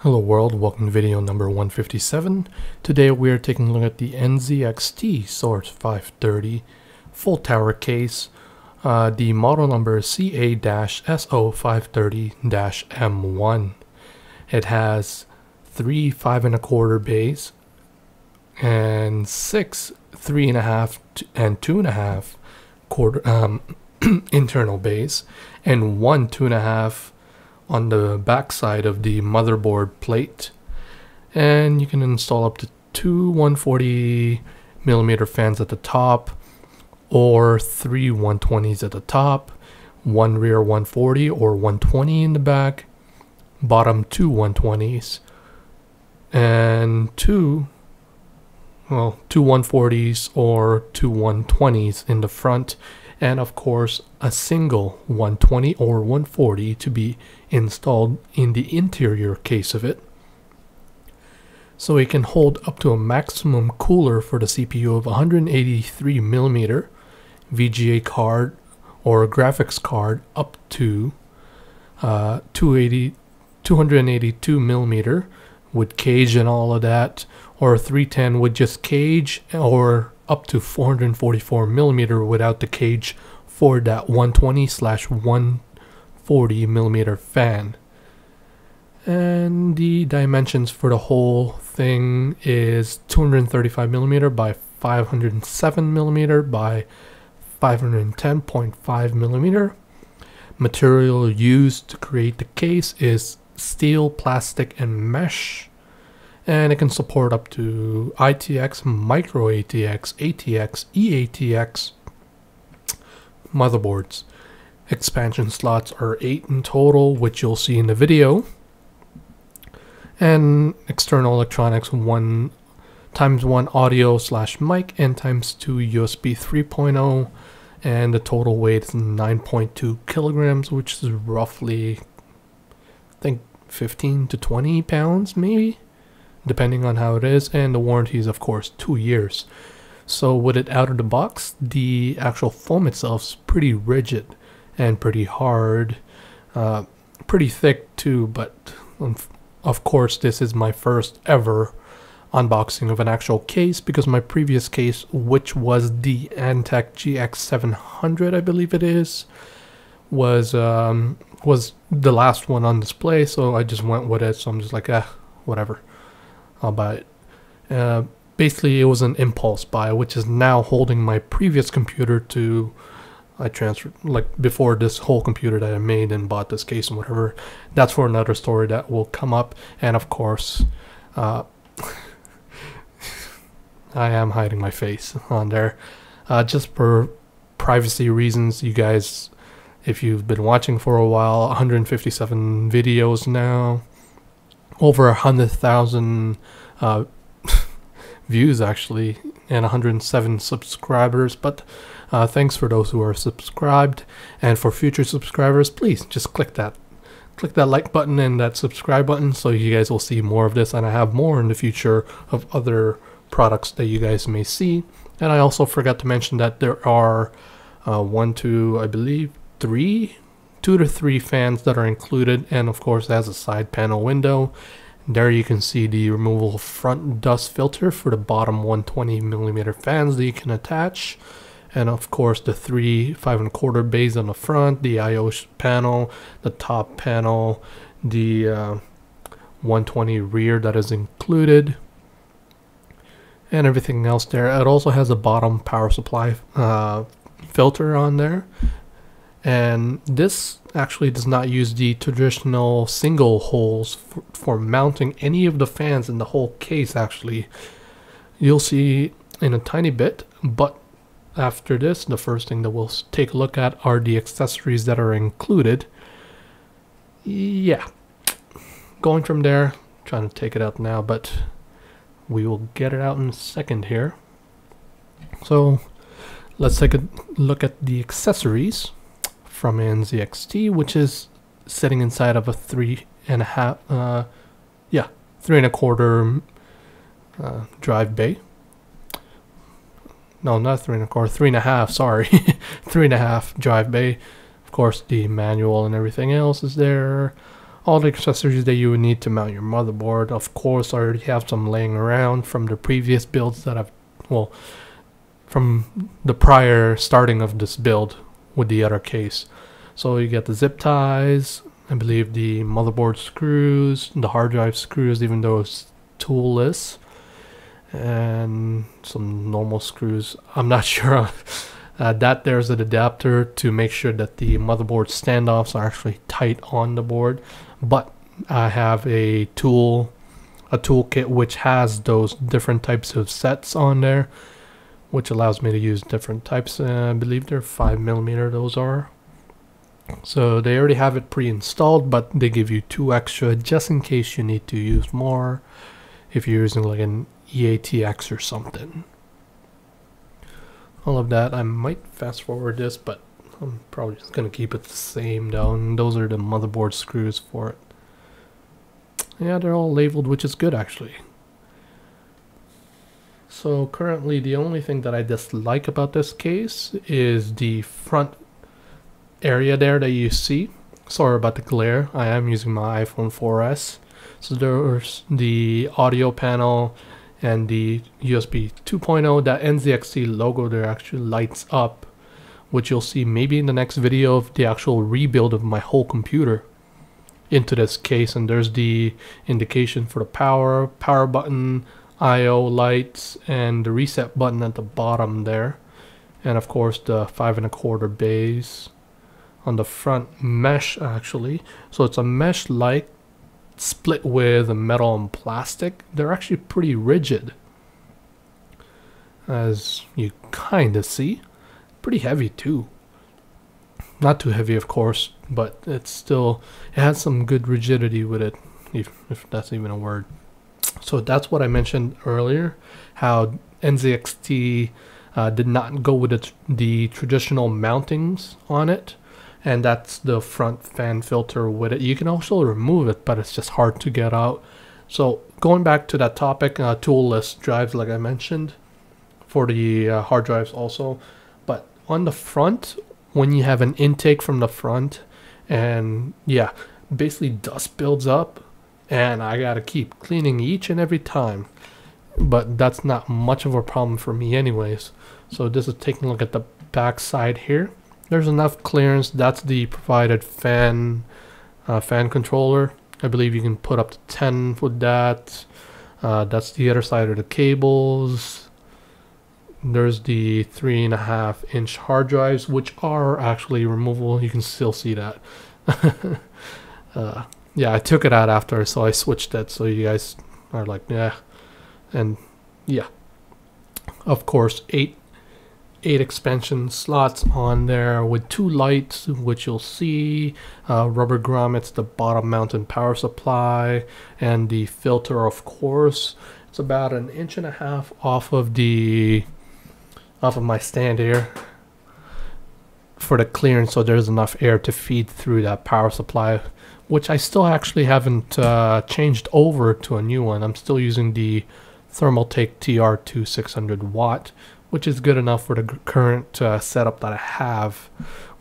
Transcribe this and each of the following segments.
Hello world, welcome to video number 157. Today we are taking a look at the NZXT Source 530 full tower case. The model number is CA-SO530-M1. It has 3 5¼ bays and 6 3.5 and 2.5 quarter internal bays and 1 2.5 on the back side of the motherboard plate, and you can install up to 2 140mm fans at the top or 3 120s at the top, 1 rear 140 or 120 in the back, bottom 2 120s, and two 140s or 2 120s in the front, and of course a single 120 or 140 to be installed in the interior case of it. So it can hold up to a maximum cooler for the CPU of 183mm, VGA card or graphics card up to 282mm with cage and all of that, or 310 with just cage, or up to 444mm without the cage for that 120/140mm fan. And the dimensions for the whole thing is 235mm by 507mm by 510.5mm. Material used to create the case is steel, plastic, and mesh. And it can support up to ITX, micro ATX, ATX, eATX motherboards. Expansion slots are 8 in total, which you'll see in the video. And external electronics, 1 × 1 audio/mic and ×2 USB 3.0. And the total weight is 9.2 kilograms, which is roughly, I think, 15 to 20 pounds maybe, depending on how it is. And the warranty is of course 2 years. So with it out of the box, the actual foam itself is pretty rigid and pretty hard, pretty thick too, but of course this is my first ever unboxing of an actual case, because my previous case, which was the Antec GX700 I believe it is, was the last one on display, so I just went with it. So I'm just like, whatever, I'll buy it. Basically it was an impulse buy, which is now holding my previous computer to, I transferred, like before this whole computer that I made and bought this case and whatever. That's for another story that will come up. And of course, I am hiding my face on there, just for privacy reasons. You guys, if you've been watching for a while, 157 videos now, over 100,000 views actually, and 107 subscribers. But thanks for those who are subscribed, and for future subscribers, please just click that like button and that subscribe button, so you guys will see more of this, and I have more in the future of other products that you guys may see. And I also forgot to mention that there are I believe 2 to 3 fans that are included, and of course it has a side panel window. There you can see the removable front dust filter for the bottom 120mm fans that you can attach, and of course the 3 5¼ bays on the front, the I/O panel, the top panel, the 120 rear that is included, and everything else there. It also has a bottom power supply filter on there, and this actually does not use the traditional single holes for mounting any of the fans in the whole case. Actually, you'll see in a tiny bit, but after this, the first thing that we'll take a look at are the accessories that are included. Yeah, going from there, trying to take it out now, but we will get it out in a second here. So let's take a look at the accessories from NZXT, which is sitting inside of a 3.5 drive bay. No, not 3.25, 3.5, sorry. 3.5 drive bay. Of course the manual and everything else is there. all the accessories that you would need to mount your motherboard. Of course, I already have some laying around from the previous builds that well, from the prior starting of this build with the other case. So you get the zip ties, I believe the motherboard screws, the hard drive screws, even though it's toolless, and some normal screws. I'm not sure. That there's an adapter to make sure that the motherboard standoffs are actually tight on the board. But I have a toolkit which has those different types of sets on there, which allows me to use different types. I believe they're 5mm, those are. So they already have it pre-installed, but they give you 2 extra just in case you need to use more if you're using like an EATX or something. All of that, I might fast forward this, but I'm probably just gonna keep it the same down. Those are the motherboard screws for it. Yeah, they're all labeled, which is good actually. So currently the only thing that I dislike about this case is the front area there that you see. Sorry about the glare. I am using my iPhone 4S. So there's the audio panel and the USB 2.0. That NZXT logo there actually lights up, which you'll see maybe in the next video of the actual rebuild of my whole computer into this case. And there's the indication for the power button, IO lights, and the reset button at the bottom there. And of course the 5 1/4 bays on the front mesh actually. So it's a mesh like split with metal and plastic. They're actually pretty rigid, as you kind of see. Pretty heavy too. Not too heavy of course, but it has some good rigidity with it, if that's even a word. So that's what I mentioned earlier, how NZXT did not go with the traditional mountings on it. And that's the front fan filter with it. You can also remove it, but it's just hard to get out. So going back to that topic, toolless drives like I mentioned for the hard drives also. But on the front, when you have an intake from the front, and yeah, basically dust builds up, and I gotta keep cleaning each and every time. But that's not much of a problem for me anyways. So this is taking a look at the back side here. There's enough clearance. That's the provided fan controller. I believe you can put up to 10 with that. That's the other side of the cables. There's the 3.5-inch hard drives, which are actually removable. You can still see that. Yeah, I took it out after, so I switched it. So you guys are like, yeah. And yeah, of course, 8 expansion slots on there with 2 lights, which you'll see, rubber grommets, the bottom mounted power supply, and the filter. Of course, it's about 1.5 inches off of my stand here for the clearance, so there's enough air to feed through that power supply, which I still actually haven't changed over to a new one. I'm still using the Thermaltake TR2 600 watt, which is good enough for the current setup that I have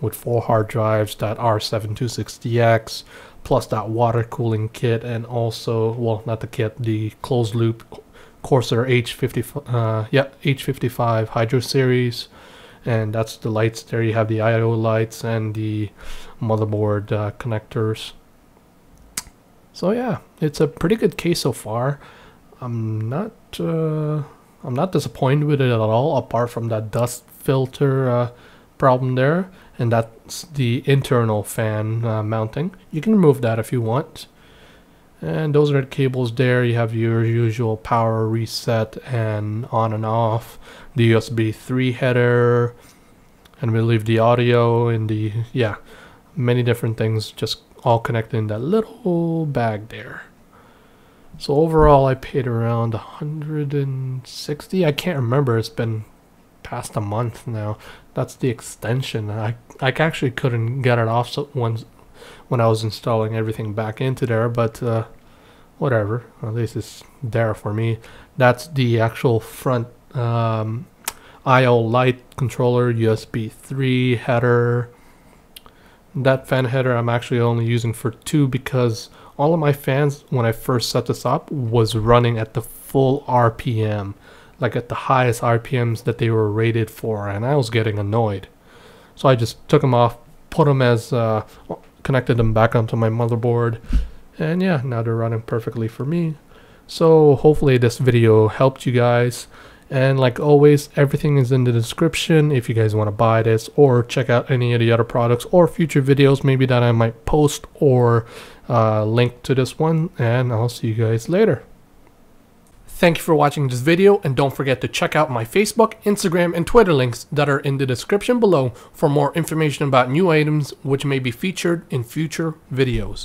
with 4 hard drives, that R726DX, plus that water cooling kit, and also, well, not the kit, the closed loop Corsair H55 Hydro series. And that's the lights there. You have the IO lights and the motherboard connectors. So yeah, it's a pretty good case so far. I'm not disappointed with it at all, apart from that dust filter problem there, and that's the internal fan mounting. You can remove that if you want. And those are the cables there. You have your usual power reset and on and off, the USB 3 header, and we leave the audio and the, yeah, many different things just all connected in that little bag there. So overall I paid around 160. I can't remember, it's been past a month now. That's the extension. I actually couldn't get it off when I was installing everything back into there, but whatever, at least it's there for me. That's the actual front IO light controller, USB 3 header. that fan header I'm actually only using for 2 because all of my fans, when I first set this up, was running at the full RPM, like at the highest RPMs that they were rated for, and I was getting annoyed. So I just took them off, put them as, connected them back onto my motherboard, and yeah, now they're running perfectly for me. So hopefully this video helped you guys. And like always, everything is in the description if you guys want to buy this or check out any of the other products or future videos maybe that I might post or link to this one. And I'll see you guys later. Thank you for watching this video, and don't forget to check out my Facebook, Instagram, and Twitter links that are in the description below for more information about new items which may be featured in future videos.